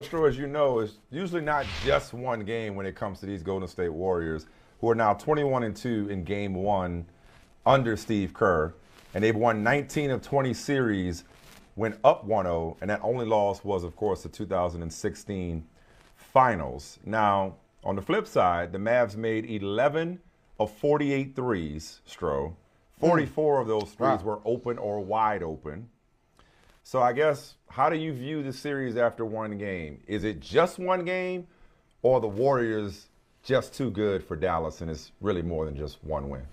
Haberstroh, as you know, is usually not just one game when it comes to these Golden State Warriors, who are now 21-2 in Game 1 under Steve Kerr, and they've won 19 of 20 series, went up 1-0, and that only loss was, of course, the 2016 Finals. Now, on the flip side, the Mavs made 11 of 48 threes, Stroh. 44 of those threes were open or wide open. So I guess, how do you view the series after one game? Is it just one game, or the Warriors just too good for Dallas and it's really more than just one win?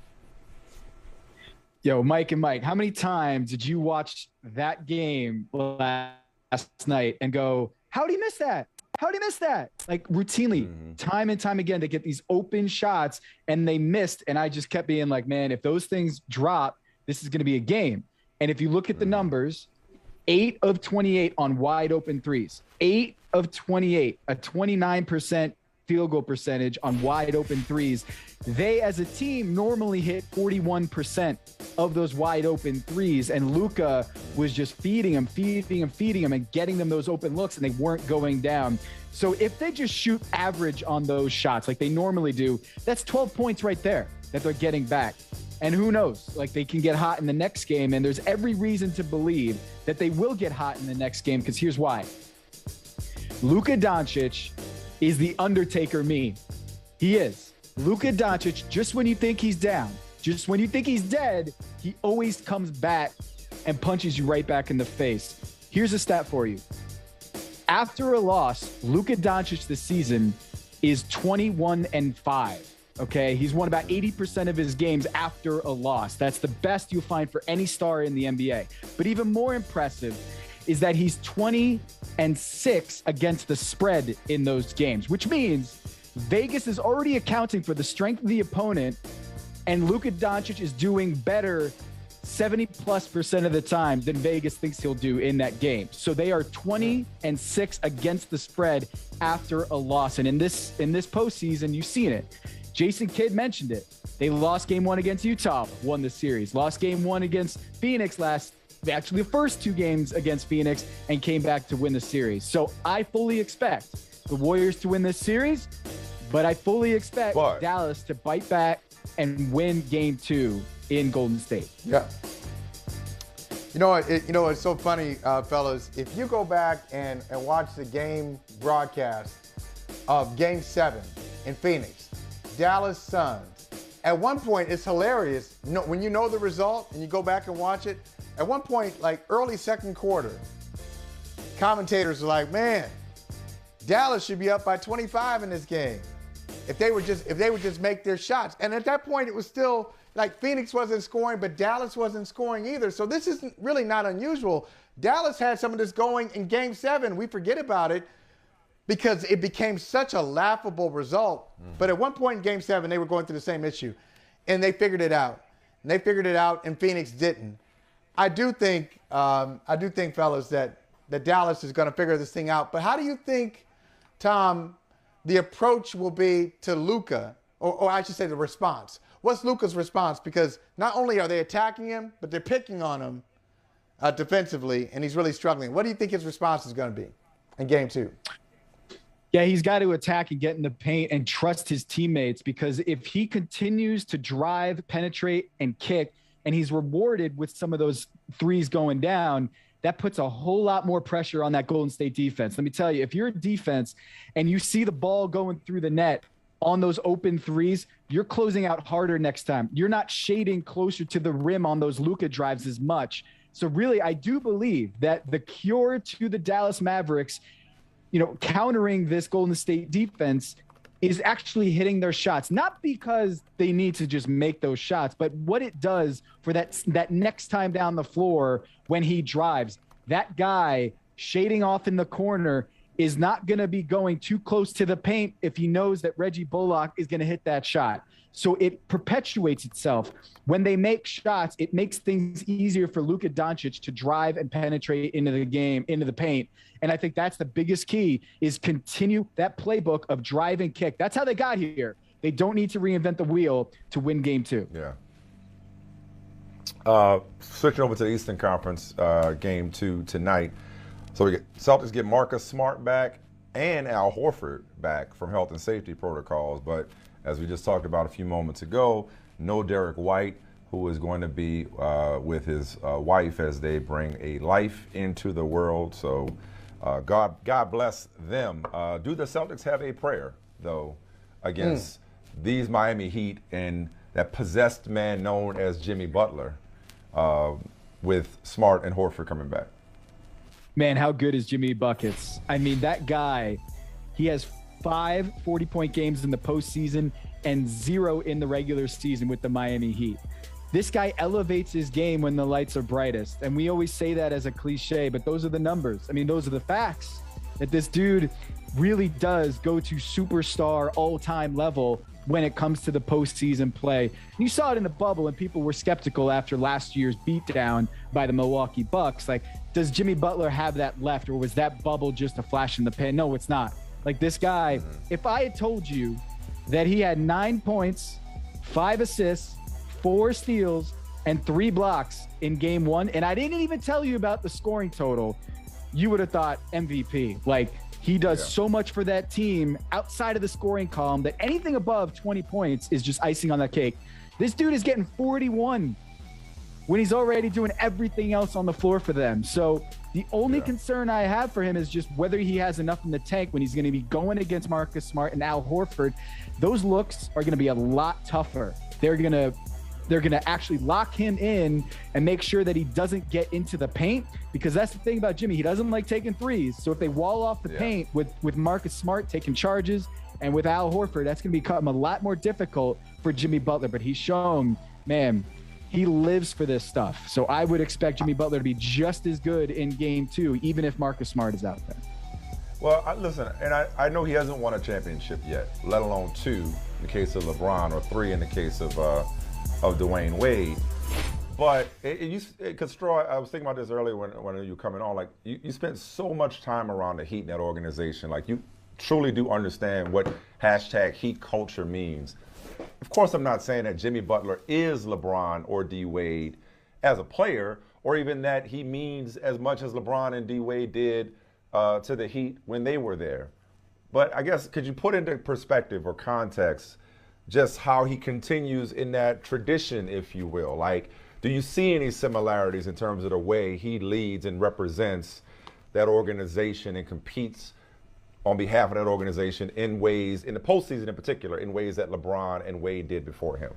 Yo, Mike and Mike, how many times did you watch that game last night and go, how'd he miss that? How'd he miss that? Like routinely, time and time again, to get these open shots, and they missed. And I just kept being like, man, if those things drop, this is going to be a game. And if you look at the numbers, 8 of 28 on wide open threes, 8 of 28, a 29% field goal percentage on wide open threes. They, as a team, normally hit 41% of those wide open threes, and Luka was just feeding them, and getting them those open looks, and they weren't going down. So if they just shoot average on those shots like they normally do, that's 12 points right there that they're getting back. And who knows, like, they can get hot in the next game, and there's every reason to believe that they will get hot in the next game, because here's why. Luka Doncic is the Undertaker meme. He is. Luka Doncic, just when you think he's down, just when you think he's dead, he always comes back and punches you right back in the face. Here's a stat for you. After a loss, Luka Doncic this season is 21-5. Okay, he's won about 80% of his games after a loss. That's the best you'll find for any star in the NBA. But even more impressive is that he's 20-6 against the spread in those games, which means Vegas is already accounting for the strength of the opponent, and Luka Doncic is doing better 70+% of the time than Vegas thinks he'll do in that game. So they are 20-6 against the spread after a loss. And in this postseason, you've seen it. Jason Kidd mentioned it. They lost game 1 against Utah, won the series. Lost game 1 against Phoenix actually the first 2 games against Phoenix, and came back to win the series. So I fully expect the Warriors to win this series, but I fully expect Dallas to bite back and win game 2 in Golden State. Yeah. You know what? It's so funny, fellas. If you go back and watch the game broadcast of Game 7 in Phoenix, Dallas Suns, at one point, it's hilarious. When you know the result and you go back and watch it, at one point, like early second quarter, commentators are like, man, Dallas should be up by 25 in this game if they would just make their shots. And at that point, it was still like Phoenix wasn't scoring, but Dallas wasn't scoring either. So this is really not unusual. Dallas had some of this going in Game 7. We forget about it because it became such a laughable result. But at one point in Game 7, they were going through the same issue, and they figured it out. And Phoenix didn't. I do think, fellas, that Dallas is going to figure this thing out. But how do you think, Tom, the approach will be to Luka, or I should say the response? What's Luka's response? Because not only are they attacking him, but they're picking on him defensively, and he's really struggling. What do you think his response is going to be in Game 2? Yeah, he's got to attack and get in the paint and trust his teammates, because if he continues to drive, penetrate, and kick, and he's rewarded with some of those threes going down, that puts a whole lot more pressure on that Golden State defense. Let me tell you, if you're a defense and you see the ball going through the net on those open threes, you're closing out harder next time. You're not shading closer to the rim on those Luka drives as much. So really, I do believe that the cure to the Dallas Mavericks, countering this Golden State defense, is actually hitting their shots, not because they need to just make those shots, but what it does for that next time down the floor when he drives. That guy shading off in the corner is not going to be going too close to the paint if he knows that Reggie Bullock is going to hit that shot. So it perpetuates itself. When they make shots, it makes things easier for Luka Doncic to drive and penetrate into the game, into the paint. And I think that's the biggest key, is continue that playbook of drive and kick. That's how they got here. They don't need to reinvent the wheel to win Game 2. Yeah. Switching over to the Eastern Conference, Game 2 tonight. So Celtics get Marcus Smart back, and Al Horford back from health and safety protocols. But as we just talked about a few moments ago, no Derek White, who is going to be with his wife as they bring a life into the world. So God bless them. Do the Celtics have a prayer, though, against these Miami Heat and that possessed man known as Jimmy Butler, with Smart and Horford coming back? Man, how good is Jimmy Buckets? I mean, that guy, he has 5 40-point games in the postseason and 0 in the regular season with the Miami Heat. This guy elevates his game when the lights are brightest. And we always say that as a cliche, but those are the numbers. I mean, those are the facts, that this dude really does go to superstar all-time level when it comes to the postseason play. You saw it in the bubble, and people were skeptical after last year's beatdown by the Milwaukee Bucks. Like, does Jimmy Butler have that left, or was that bubble just a flash in the pan? No, it's not. Like, this guy, if I had told you that he had 9 points, 5 assists, 4 steals, and 3 blocks in game 1, and I didn't even tell you about the scoring total, you would have thought MVP. Like, he does so much for that team outside of the scoring column that anything above 20 points is just icing on that cake. This dude is getting 41 when he's already doing everything else on the floor for them. So the only concern I have for him is just whether he has enough in the tank when he's going to be going against Marcus Smart and Al Horford. Those looks are going to be a lot tougher. They're going to actually lock him in and make sure that he doesn't get into the paint, because that's the thing about Jimmy. He doesn't like taking threes. So if they wall off the paint with Marcus Smart taking charges and with Al Horford, that's going to become a lot more difficult for Jimmy Butler. But he's shown, man, he lives for this stuff. So I would expect Jimmy Butler to be just as good in game 2, even if Marcus Smart is out there. Well, listen, and I know he hasn't won a championship yet, let alone 2 in the case of LeBron, or 3 in the case of Dwayne Wade. But because Stroh, I was thinking about this earlier when you were coming on. Like, you spent so much time around the Heat in that organization. Like, you truly do understand what #Heat culture means. Of course, I'm not saying that Jimmy Butler is LeBron or D Wade as a player, or even that he means as much as LeBron and D Wade did to the Heat when they were there. But I guess, could you put into perspective or context just how he continues in that tradition, if you will? Like, do you see any similarities in terms of the way he leads and represents that organization and competes on behalf of that organization in ways, in the postseason in particular, in ways that LeBron and Wade did before him?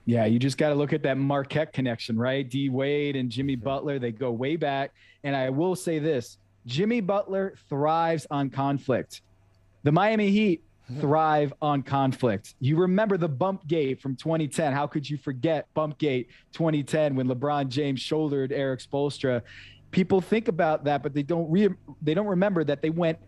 Yeah, you just got to look at that Marquette connection, right? D Wade and Jimmy Butler, they go way back. And I will say this, Jimmy Butler thrives on conflict. The Miami Heat thrive on conflict. You remember the bump gate from 2010. How could you forget bump gate 2010 when LeBron James shouldered Eric Spoelstra? People think about that, but they don't remember that they went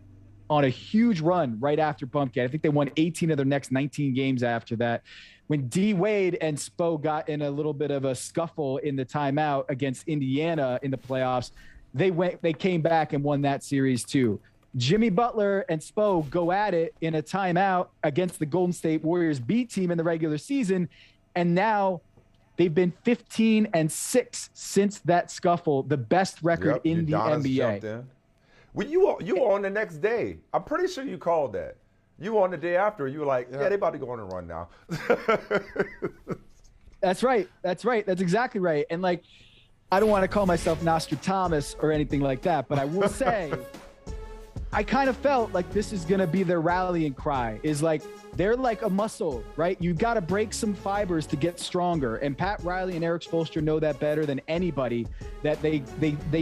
on a huge run right after bump gate. I think they won 18 of their next 19 games after that. When D Wade and Spo got in a little bit of a scuffle in the timeout against Indiana in the playoffs, they came back and won that series too. Jimmy Butler and Spo go at it in a timeout against the Golden State Warriors B team in the regular season, and now they've been 15-6 since that scuffle, the best record in the NBA. Well, you were on the next day. I'm pretty sure you called that. You were on the day after. You were like, they about to go on a run now. That's right. That's exactly right. And like, I don't want to call myself Nostradamus or anything like that, but I will say, I kind of felt like this is going to be their rallying cry, is like, they're like a muscle, right? You got to break some fibers to get stronger. And Pat Riley and Eric Spoelstra know that better than anybody, that they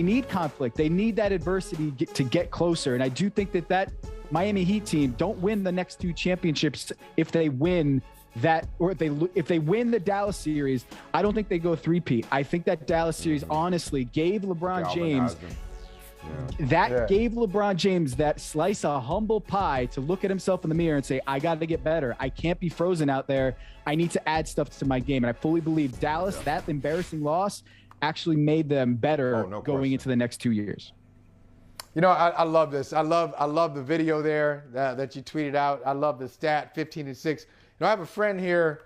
need conflict. They need that adversity to get closer. And I do think that Miami Heat team don't win the next 2 championships if they win that, or if they win the Dallas series. I don't think they go 3-peat. I think that Dallas series honestly gave LeBron James gave LeBron James that slice of humble pie to look at himself in the mirror and say, I got to get better. I can't be frozen out there. I need to add stuff to my game. And I fully believe Dallas, that embarrassing loss, actually made them better going into the next 2 years. You know, I love this. I love the video there that you tweeted out. I love the stat, 15-6. You know, I have a friend here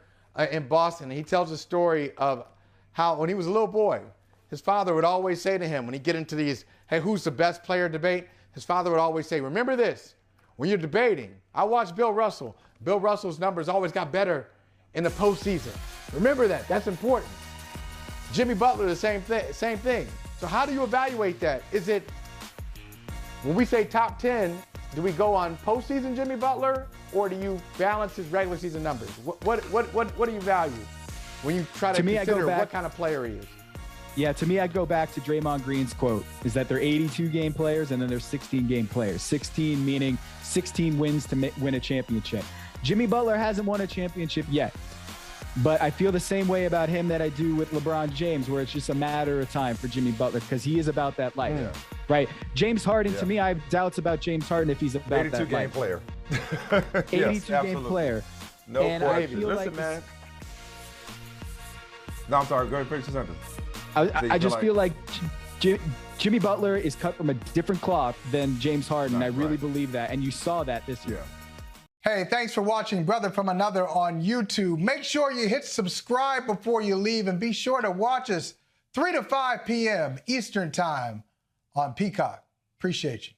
in Boston. And he tells a story of how when he was a little boy, his father would always say to him, when he get into these, hey, who's the best player debate? His father would always say, remember this, when you're debating, I watched Bill Russell. Bill Russell's numbers always got better in the postseason. Remember that. That's important. Jimmy Butler, the same thing. So how do you evaluate that? Is it, when we say top 10, do we go on postseason Jimmy Butler, or do you balance his regular season numbers? What do you value when you try to consider what kind of player he is? Yeah, to me, I'd go back to Draymond Green's quote, is that they're 82-game players and then they're 16-game players. 16 meaning 16 wins to win a championship. Jimmy Butler hasn't won a championship yet. But I feel the same way about him that I do with LeBron James, where it's just a matter of time for Jimmy Butler because he is about that life, right? James Harden, to me, I have doubts about James Harden if he's about that life. 82-game player. 82-game player. No and question. I feel Listen, like man. No, I'm sorry. Go ahead, finish your sentence. I just feel like Jimmy Butler is cut from a different cloth than James Harden. I really believe that, and you saw that this year. Hey, thanks for watching Brother from Another on YouTube. Make sure you hit subscribe before you leave, and be sure to watch us 3 to 5 p.m. Eastern Time on Peacock. Appreciate you.